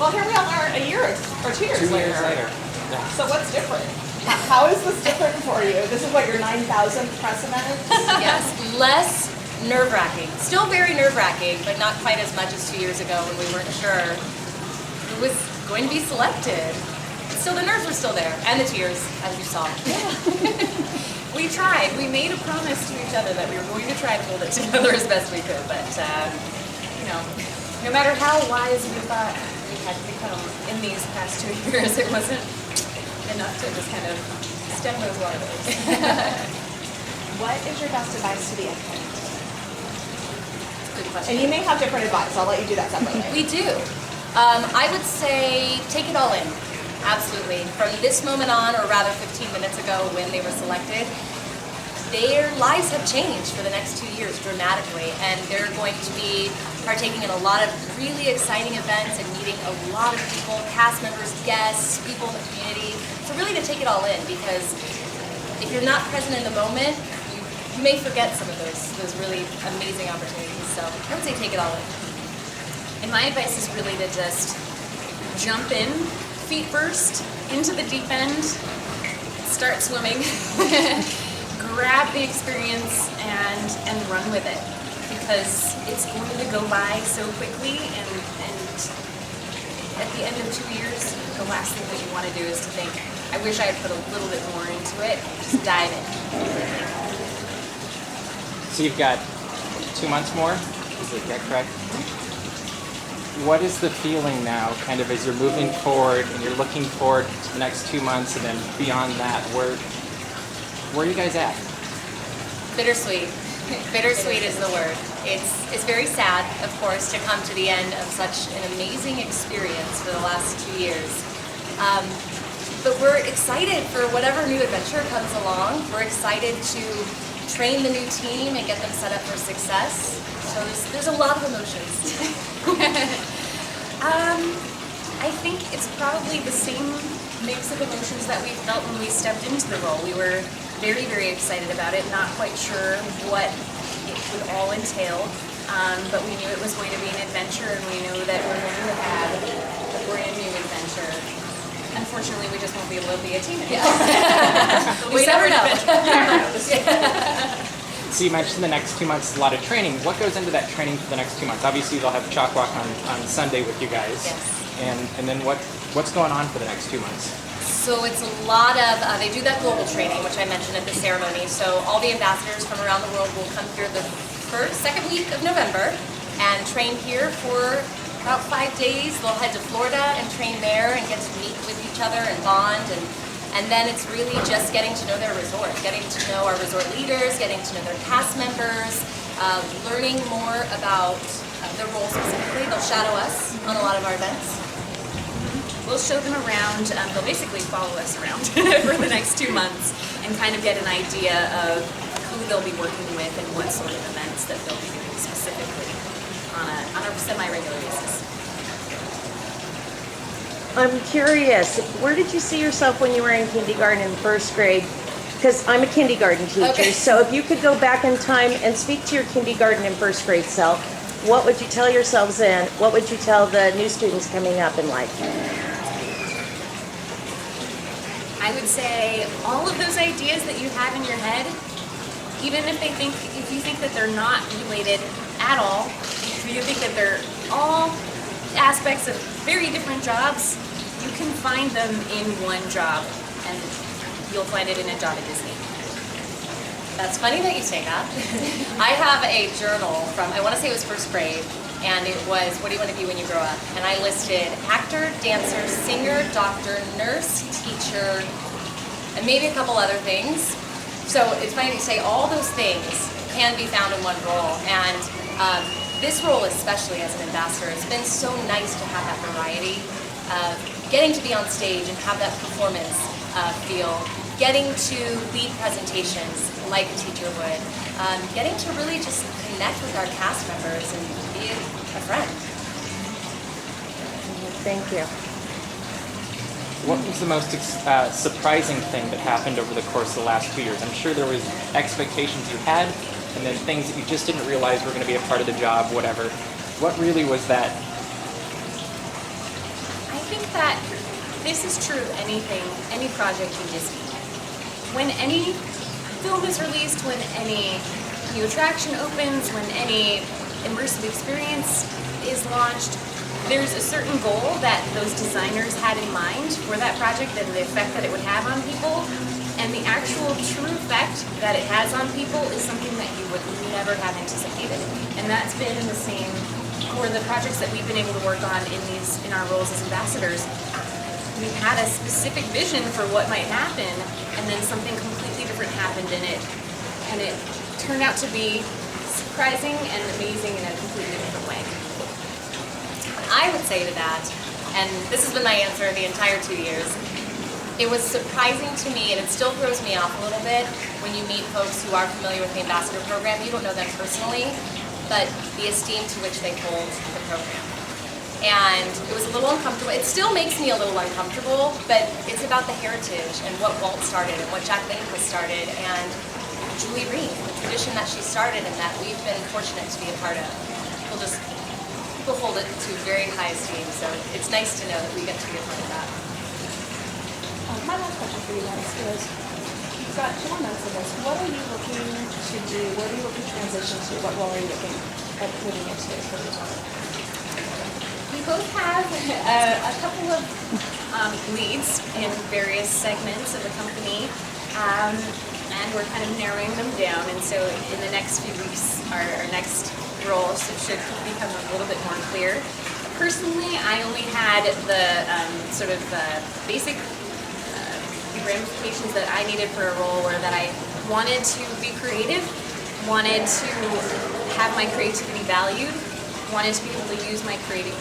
Well, here we are a year or 2 years 2 later. years later. Yeah. So what's different? How is this different for you? This is what, your 9,000th press event? Yes, less nerve-wracking. Still very nerve-wracking, but not quite as much as 2 years ago when we weren't sure who was going to be selected. Still, the nerves were still there, and the tears, as you saw. Yeah. We tried. We made a promise to each other that we were going to try to hold it together as best we could, but you know, no matter how wise we thought we had become in these past 2 years, it wasn't enough to just kind of stem those waters. What is your best advice to the infant? Good question. And you may have different advice. I'll let you do that separately. We do. I would say take it all in. Absolutely. From this moment on, or rather 15 minutes ago when they were selected, their lives have changed for the next 2 years dramatically, and they're going to be partaking in a lot of really exciting events and meeting a lot of people, cast members, guests, people in the community. So really to take it all in, because if you're not present in the moment, you may forget some of those really amazing opportunities. So I would say take it all in. And my advice is really to just jump in, feet first, into the deep end, start swimming, grab the experience and run with it, because it's going to go by so quickly, and at the end of 2 years, the last thing that you want to do is to think, I wish I had put a little bit more into it. Just dive in. So you've got 2 months more, is that correct? What is the feeling now, kind of as you're moving forward and you're looking forward to the next 2 months and then beyond that, where are you guys at? Bittersweet. Bittersweet is the word. It's very sad, of course, to come to the end of such an amazing experience for the last 2 years. But we're excited for whatever new adventure comes along. We're excited to train the new team and get them set up for success. So there's a lot of emotions. I think it's probably the same mix of emotions that we felt when we stepped into the role. We were very, very excited about it, not quite sure what it would all entail, but we knew it was going to be an adventure, and we knew that we're going to have a brand new adventure. Unfortunately, we just won't be able to be a team anymore. Yeah. We never know. So you mentioned the next 2 months is a lot of training. What goes into that training for the next 2 months? Obviously, they'll have Chalk Walk on Sunday with you guys. Yes. And then what's going on for the next 2 months? So it's a lot of, they do that global training, which I mentioned at the ceremony. So all the ambassadors from around the world will come here the second week of November and train here for about 5 days. They'll head to Florida and train there and get to meet with each other and bond. And then it's really just getting to know their resort, getting to know our resort leaders, getting to know their cast members, learning more about their role specifically. They'll shadow us on a lot of our events. We'll show them around. They'll basically follow us around for the next 2 months and kind of get an idea of who they'll be working with and what sort of events that they'll be doing specifically on a semi-regular basis. I'm curious, where did you see yourself when you were in kindergarten and first grade? Because I'm a kindergarten teacher, Okay. So if you could go back in time and speak to your kindergarten and first grade self, what would you tell yourselves then? What would you tell the new students coming up in life? I would say all of those ideas that you have in your head, even if you think that they're not related at all, if you think that they're all aspects of very different jobs, you can find them in one job, and you'll find it in a job at Disney. That's funny that you say that. I have a journal from, I want to say it was first grade, and it was, what do you want to be when you grow up? And I listed actor, dancer, singer, doctor, nurse, teacher, and maybe a couple other things. So it's funny that you say all those things can be found in one role. And this role, especially as an ambassador, it's been so nice to have that variety of getting to be on stage and have that performance feel, getting to lead presentations like a teacher would, getting to really just connect with our cast members and be a friend. Thank you. What was the most surprising thing that happened over the course of the last 2 years? I'm sure there was expectations you had, and then things that you just didn't realize were going to be a part of the job, whatever. What really was that think that this is true of anything, any project in Disney. When any film is released, when any new attraction opens, when any immersive experience is launched, there's a certain goal that those designers had in mind for that project and the effect that it would have on people. And the actual true effect that it has on people is something that you would never have anticipated. And that's been the same for the projects that we've been able to work on in our roles as ambassadors. We had a specific vision for what might happen, and then something completely different happened in it. And it turned out to be surprising and amazing in a completely different way. I would say to that, and this has been my answer the entire 2 years, it was surprising to me, and it still throws me off a little bit, when you meet folks who are familiar with the ambassador program. You don't know them personally, but the esteem to which they hold the program. And it was a little uncomfortable. It still makes me a little uncomfortable, but it's about the heritage and what Walt started and what Jack Lindquist started and Julie Reed, the tradition that she started and that we've been fortunate to be a part of. People hold it to very high esteem, so it's nice to know that we get to be a part of that. My last question for you guys is, you've got 2 more months of this. What are you looking to do? Where are you looking to transition to? What role are you looking at moving into for this one? We both have a couple of leads in various segments of the company, and we're kind of narrowing them down. And so in the next few weeks, our next roles should become a little bit more clear. Personally, I only had the sort of basic ramifications that I needed for a role, or that I wanted to be creative, wanted to have my creativity valued, wanted to be able to use my creative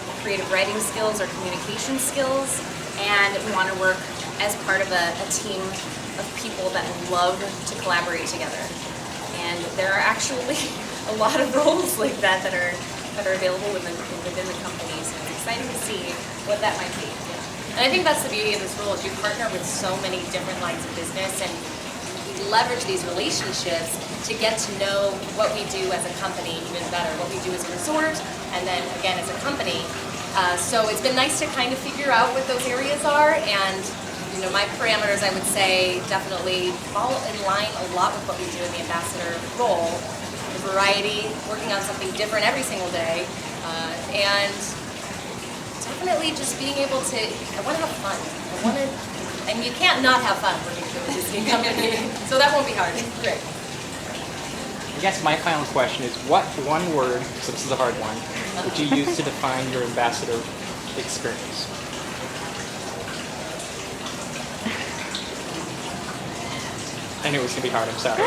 writing skills or communication skills, and want to work as part of a team of people that love to collaborate together. And there are actually a lot of roles like that that are available within the company, so it's exciting to see what that might be. And I think that's the beauty of this role, is you partner with so many different lines of business, and we leverage these relationships to get to know what we do as a company even better, what we do as a resort, and then again as a company. So it's been nice to kind of figure out what those areas are, and my parameters, I would say, definitely fall in line a lot with what we do in the ambassador role. The variety, working on something different every single day, and definitely just being able to, I want to have fun. And you can't not have fun working for the Disney company, so that won't be hard. Great. I guess my final question is, what one word, so this is a hard one, would you use to define your ambassador experience? I knew it was going to be hard, I'm sorry.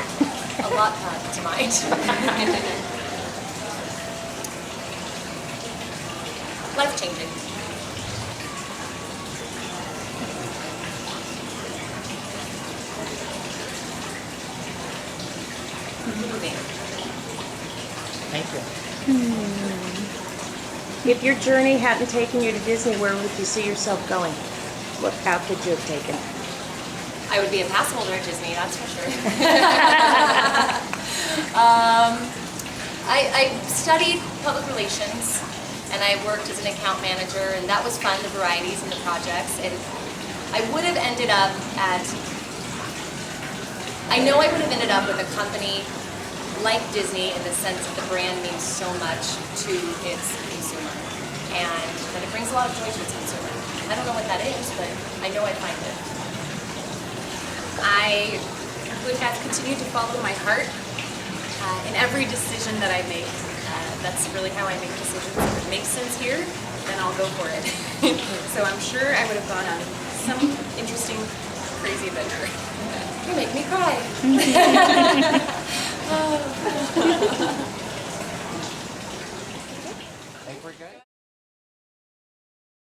A lot to mind. Life-changing. Moving. Thank you. If your journey hadn't taken you to Disney, where would you see yourself going? What path could you have taken? I would be a pass holder at Disney, that's for sure. I studied public relations, and I worked as an account manager, and that was fun, the varieties and the projects. And I would have ended up I know I would have ended up with a company like Disney, in the sense that the brand means so much to its consumer, and that it brings a lot of joy to its consumer. I don't know what that is, but I know I'd find it. I would have continued to follow my heart in every decision that I make. That's really how I make decisions. If it makes sense here, then I'll go for it. So I'm sure I would have gone on some interesting, crazy adventure. You make me cry.